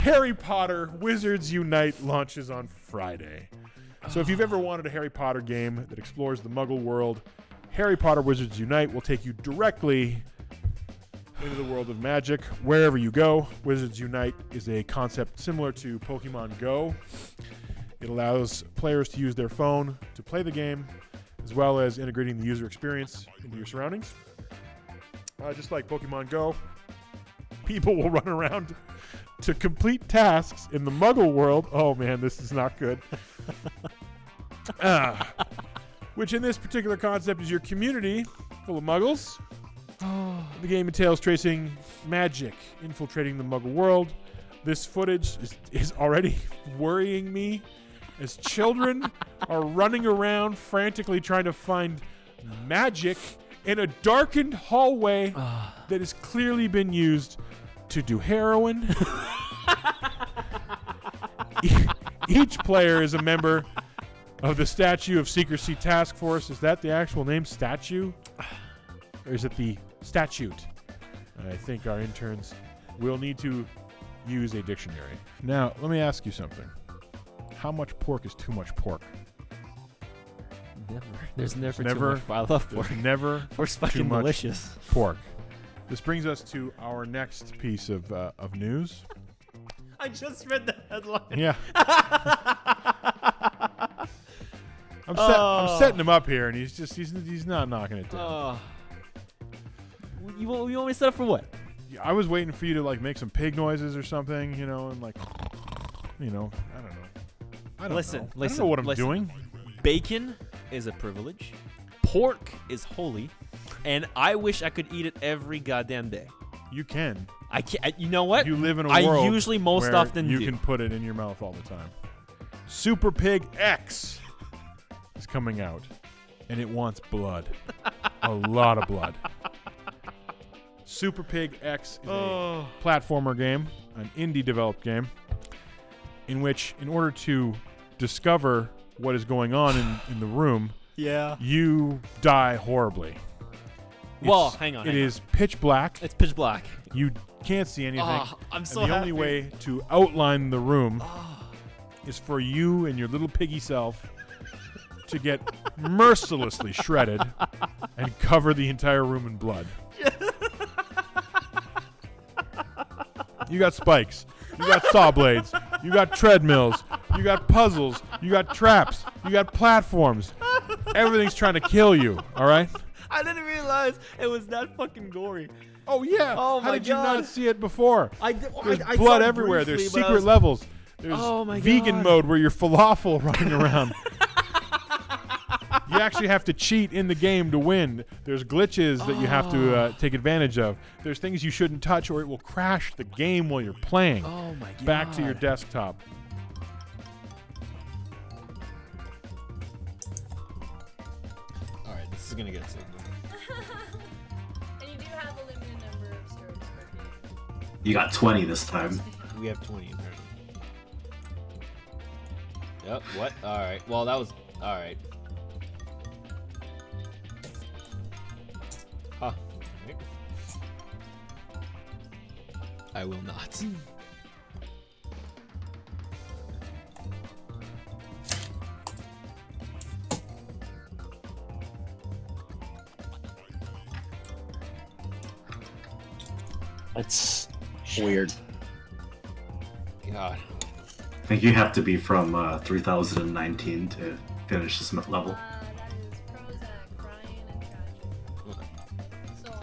Harry Potter Wizards Unite launches on Friday. So if you've ever wanted a Harry Potter game that explores the Muggle world, Harry Potter Wizards Unite will take you directly into the world of magic wherever you go. Wizards Unite is a concept similar to Pokemon Go. It allows players to use their phone to play the game, as well as integrating the user experience into your surroundings. Just like Pokemon Go, people will run around to complete tasks in the Muggle world. Oh man, this is not good. Which in this particular concept is your community full of Muggles. The game entails tracing magic, infiltrating the Muggle world. This footage is already worrying me as children are running around frantically trying to find magic in a darkened hallway that has clearly been used to do heroin. Each player is a member of the Statue of Secrecy Task Force. Is that the actual name, Statue? Or is it the statute? I think our interns will need to use a dictionary. Now, let me ask you something. How much pork is too much pork? Never. There's never too much. I love pork. There's never Pork's too fucking much delicious. pork. This brings us to our next piece of news. I just read the headline. Yeah. I'm setting him up here, and he's not knocking it down. You want me to set up for what? I was waiting for you to like make some pig noises or something, and like, I don't know. I don't Listen, know. I don't know what I'm doing. Bacon is a privilege. Pork is holy, and I wish I could eat it every goddamn day. You can. I can't. You know what? You live in a I world usually most where often you do. can put it in your mouth all the time. Super Pig X is coming out, and it wants blood. A lot of blood. Super Pig X is a platformer game, an indie-developed game, in which, in order to discover what is going on in the room, you die horribly. Hang on. It is pitch black. It's pitch black. You can't see anything. I'm so and the happy. only way to outline the room is for you and your little piggy self to get mercilessly shredded and cover the entire room in blood. You got spikes. You got saw blades. You got treadmills. You got puzzles. You got traps. You got platforms. Everything's trying to kill you, all right? I didn't realize it was that fucking gory. Oh, yeah. Oh, How my did you God. not see it before? There's I blood saw everywhere. briefly, There's but I secret was- levels. There's Oh, my vegan God. mode where you're falafel running around. You actually have to cheat in the game to win. There's glitches that you have to take advantage of. There's things you shouldn't touch or it will crash the game while you're playing. Oh my God. Back to your desktop. All right, this is gonna get so good. And you do have a limited number of strokes per game. You got 20 this time. We have 20 apparently. Yep. What? All right. Well, that was all right. Huh. Right. I will not. It's weird. God. I think you have to be from 3019 to finish this level. That is Prozac, Ryan, and Tragic. So all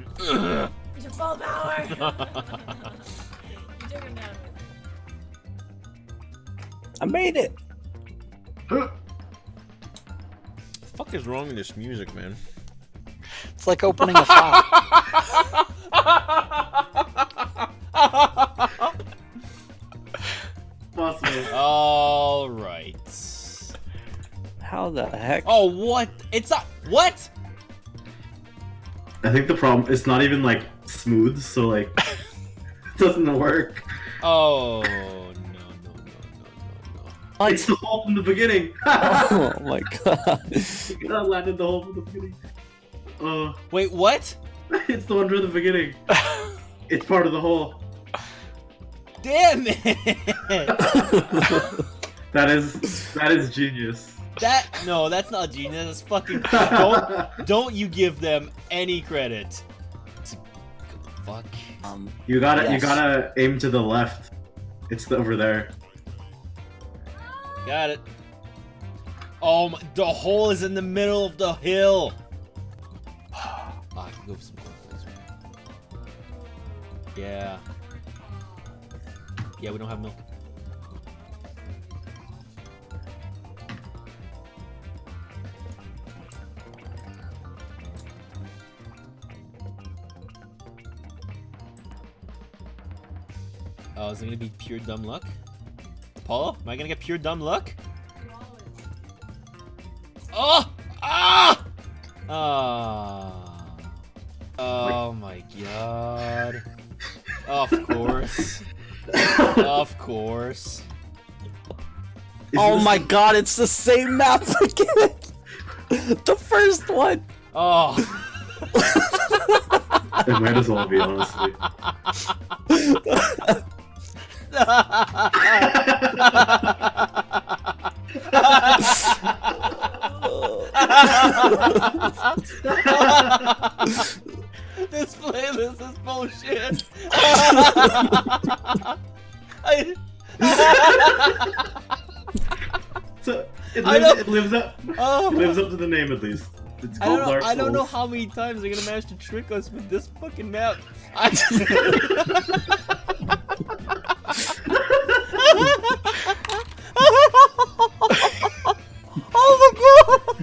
of them are. He's a full power! You took him down. I made it. The fuck is wrong with this music, man? It's like opening a file. Possible. All right. How the heck? Oh, what? It's not. What? I think the problem it's not even like smooth, so like it doesn't work. Oh no. Like, It's the hole from the beginning. oh my god. You gotta land in the hole from the beginning. Wait, what? It's the one from the beginning. It's part of the hole. Damn it! That is genius. No, that's not genius. That's fucking. Don't you give them any credit. Fuck. You gotta Yes. aim to the left. It's over there. Got it. Oh my, the hole is in the middle of the hill. I can go for some cornflakes. Yeah. Yeah, we don't have milk. Oh, is it gonna be pure dumb luck? Paula, am I gonna get pure dumb luck? Oh! Ah! Ah! Oh my god. Of course. Of course. Oh my god, it's the same map again! The first one! Oh. It might as well be, honestly. This playlist is bullshit. So it I know- lives up. Oh. It lives up to the name at least. It's I called don't know. Dark I don't know Souls. how many times they're gonna manage to trick us with this fucking map. Oh my god!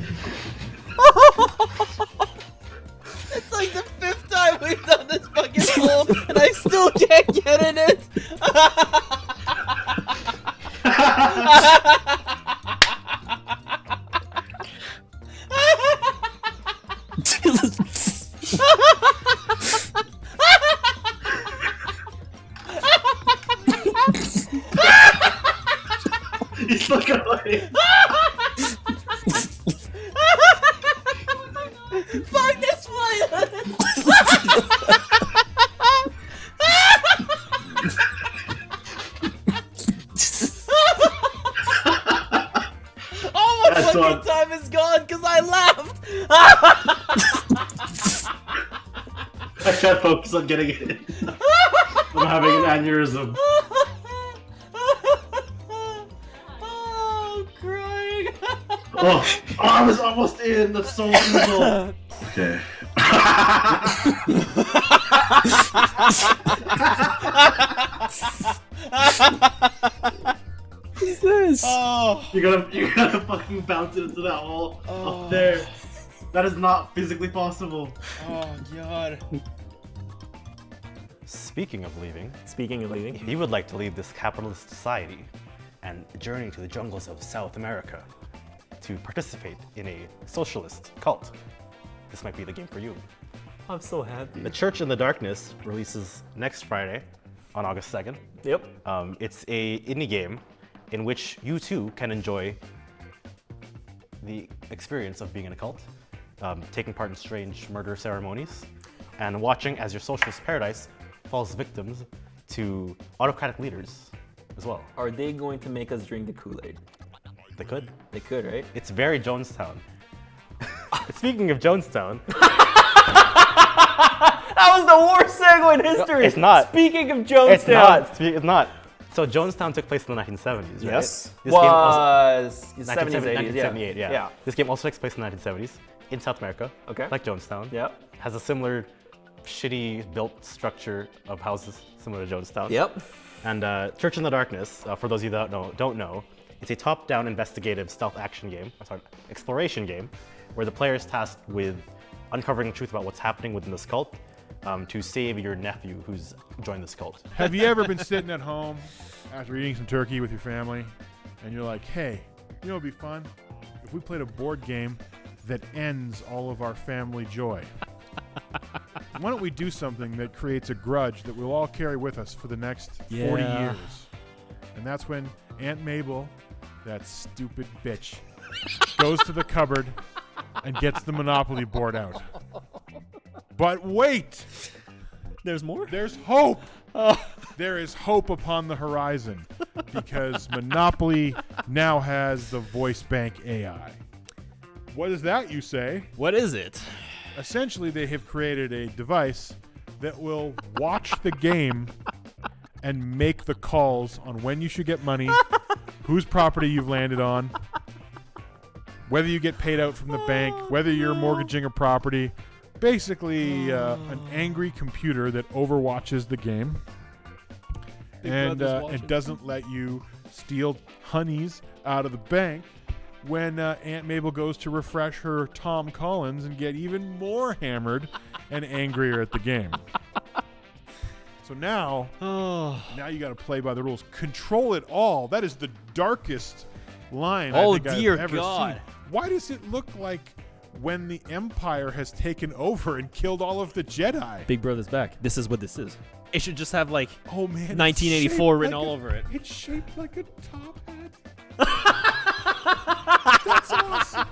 It's like the 5th time we've done this fucking hole, and I still can't get in it. He's stuck away. Fuck this playlist! All my That's fucking what- time is gone because I laughed! I can't focus on getting it in. I'm having an aneurysm. Oh, I'm crying! Oh, I was almost in. That's so evil. Okay. What is this? Oh, You gotta fucking bounce it into that hole Oh. up there. That is not physically possible. oh god. Speaking of leaving, leaving, he would like to leave this capitalist society and journey to the jungles of South America to participate in a socialist cult. This might be the game for you. I'm so happy. The Church in the Darkness releases next Friday on August 2nd. Yep. It's a indie game in which you too can enjoy the experience of being in a cult, taking part in strange murder ceremonies, and watching as your socialist paradise falls victims to autocratic leaders as well. Are they going to make us drink the Kool-Aid? They could. They could, right? It's very Jonestown. Speaking of Jonestown, That was the worst segue in history. it's not. Speaking of Jonestown. It's not. It's not. So Jonestown took place in the 1970s, right? Yes. This game also, Was 70s, 80s, 1978, yeah. Yeah. This game also takes place in the 1970s in South America, Okay. like Jonestown. Yep. Has a similar shitty built structure of houses similar to Jonestown. Yep. And Church in the Darkness, for those of you that don't know, it's a top-down investigative stealth action game, exploration game, where the player is tasked with uncovering the truth about what's happening within this cult to save your nephew who's joined this cult. Have you ever been sitting at home after eating some turkey with your family and you're like, hey, you know what would be fun? If we played a board game that ends all of our family joy. Why don't we do something that creates a grudge that we'll all carry with us for the next 40 Yeah. years? And that's when Aunt Mabel, that stupid bitch, goes to the cupboard and gets the Monopoly board out. But wait! There's more? There's hope! there is hope upon the horizon because Monopoly now has the voice bank AI. What is that, you say? What is it? Essentially, they have created a device that will watch the game and make the calls on when you should get money, whose property you've landed on, whether you get paid out from the bank, whether you're mortgaging a property. Basically, an angry computer that overwatches the game and it doesn't let you steal honeys out of the bank when Aunt Mabel goes to refresh her Tom Collins and get even more hammered and angrier at the game. So now you got to play by the rules. Control it all. That is the darkest line I think dear I've ever God. seen. Why does it look like when the Empire has taken over and killed all of the Jedi? Big Brother's back. This is what this is. It should just have like Oh man, 1984 written all over it. It's shaped like a top hat. That's awesome.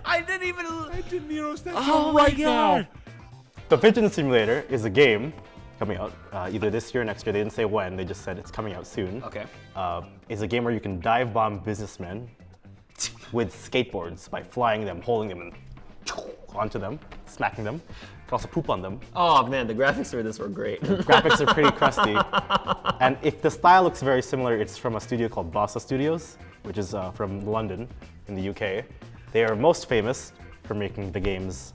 I didn't even. I didn't notice that Oh till my right God. now. The Pigeon Simulator is a game coming out either this year or next year. They didn't say when, they just said it's coming out soon. Okay. It's a game where you can dive bomb businessmen with skateboards by flying them, holding them, and onto them, smacking them. You can also poop on them. Oh man, the graphics for this were great. Graphics are pretty crusty. And if the style looks very similar, it's from a studio called Bossa Studios, which is from London in the UK. They are most famous for making the games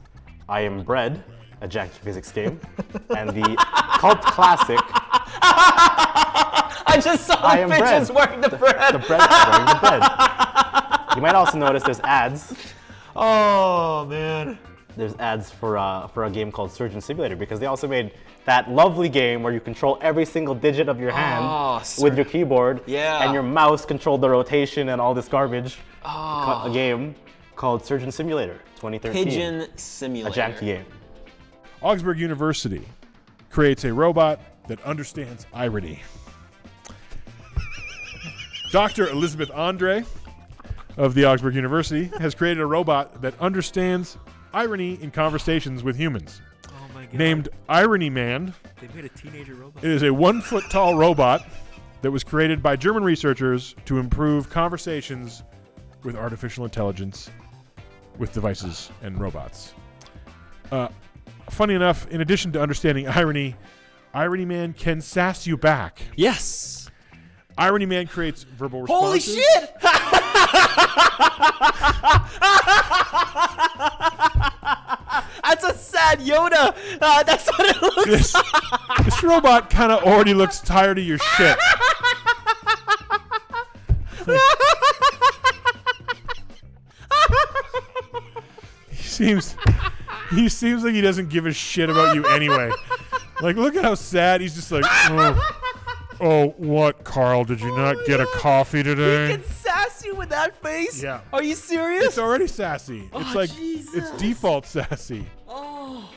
I Am Bread, a janky physics game, and the cult classic I just saw I the Am pigeons Bread. wearing the bread. The bread wearing the bread. You might also notice there's ads. Oh man. There's ads for a game called Surgeon Simulator because they also made that lovely game where you control every single digit of your hand with your keyboard, Yeah. and your mouse controlled the rotation and all this garbage. A game called Surgeon Simulator 2013. Pigeon A Simulator. janky game. Augsburg University creates a robot that understands irony. Dr. Elizabeth Andre of the Augsburg University has created a robot that understands irony in conversations with humans. Oh my God. Named Irony Man, They made a teenager robot. it is a 1 foot tall robot that was created by German researchers to improve conversations with artificial intelligence with devices and robots. Funny enough, in addition to understanding irony, Irony Man can sass you back. Yes. Irony Man creates verbal Holy responses. shit! That's a sad Yoda. That's what it looks like. This robot kind of already looks tired of your shit. He seems like he doesn't give a shit about you anyway. Like, look at how sad he's just like, oh, what, Carl? Did you not get a coffee He today? can sass you with that face? Yeah. Are you serious? It's already sassy. It's like Jesus. it's default sassy. Oh.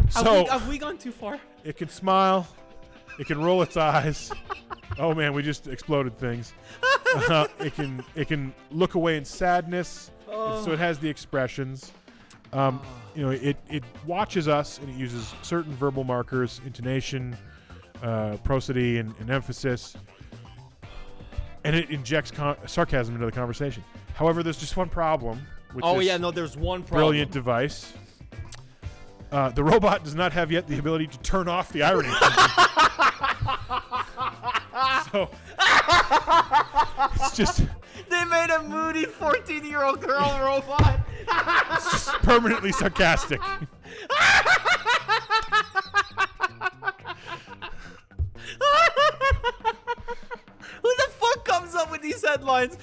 So have we gone too far? it can smile. It can roll its eyes. Oh man, we just exploded things. It can look away in sadness. So it has the expressions. It watches us and it uses certain verbal markers, intonation, prosody, and emphasis, and it injects sarcasm into the conversation. However, there's just one problem with this there's one problem. brilliant device. The robot does not have yet the ability to turn off the irony. So it's just They made a moody 14-year-old girl robot. permanently sarcastic. Who the fuck comes up with these headlines?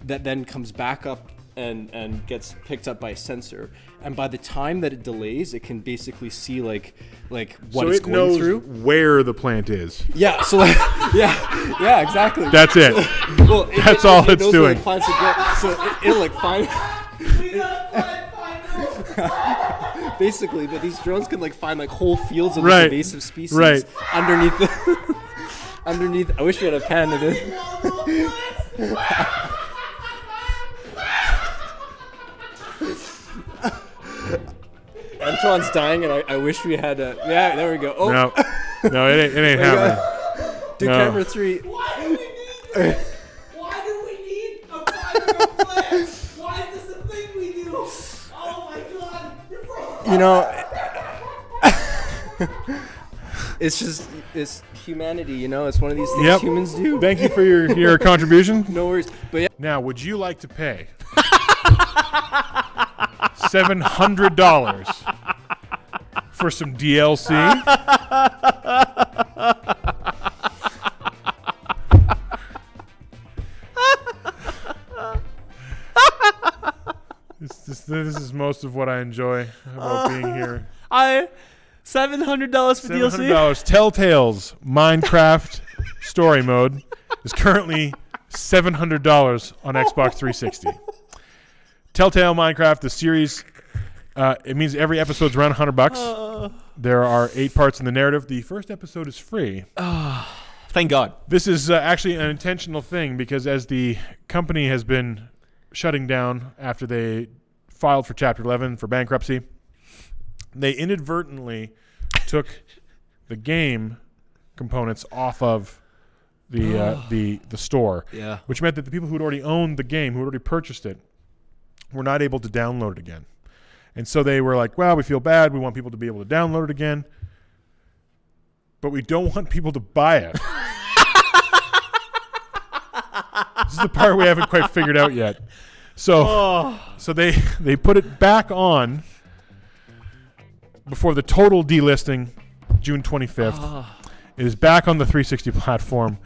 That then comes back up and gets picked up by a sensor, and by the time that it delays, it can basically see like what So it's it going knows through. where the plant is. Yeah, so like, yeah, exactly. That's it. Well, That's all it's knows where doing. the plants are go- so it'll like find. Basically, but these drones can like find like whole fields of Right, like, invasive species right. underneath the underneath. I wish we had a pen. Antoine's dying, and I wish we had a. Yeah, there we go. Oh, No, it ain't happening. do No. camera 3. Why do we need this? Why do we need a 5-year plan? Why is this a thing we do? Oh my god. You're so You know, it's humanity. You know, it's one of these things Yep. humans do. Thank you for your contribution. No worries. But yeah, Now, would you like to pay $700 for some DLC? This is most of what I enjoy about being here. $700 for DLC. $700. Telltale's Minecraft story mode is currently $700 on Xbox 360. Telltale Minecraft, the series, it means every episode's around $100. There are 8 parts in the narrative. The first episode is free. Thank God. This is actually an intentional thing because as the company has been shutting down after they filed for Chapter 11 for bankruptcy, they inadvertently took the game components off of the store, Yeah. which meant that the people who had already owned the game, who had already purchased it, were not able to download it again. And so they were like, well, we feel bad. We want people to be able to download it again, but we don't want people to buy it. This is the part we haven't quite figured out yet. So they put it back on before the total delisting, June 25th. It is back on the 360 platform,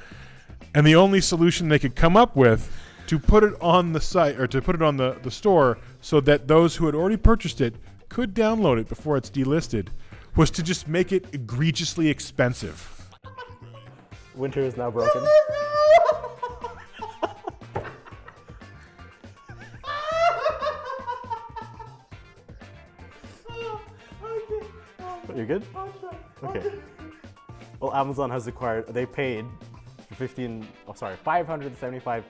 and the only solution they could come up with to put it on the site or to put it on the store so that those who had already purchased it could download it before it's delisted was to just make it egregiously expensive. Winter is now broken. You're good? Okay. Well, Amazon has acquired, they paid for $575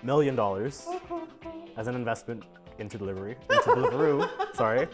million as an investment into Deliveroo, sorry.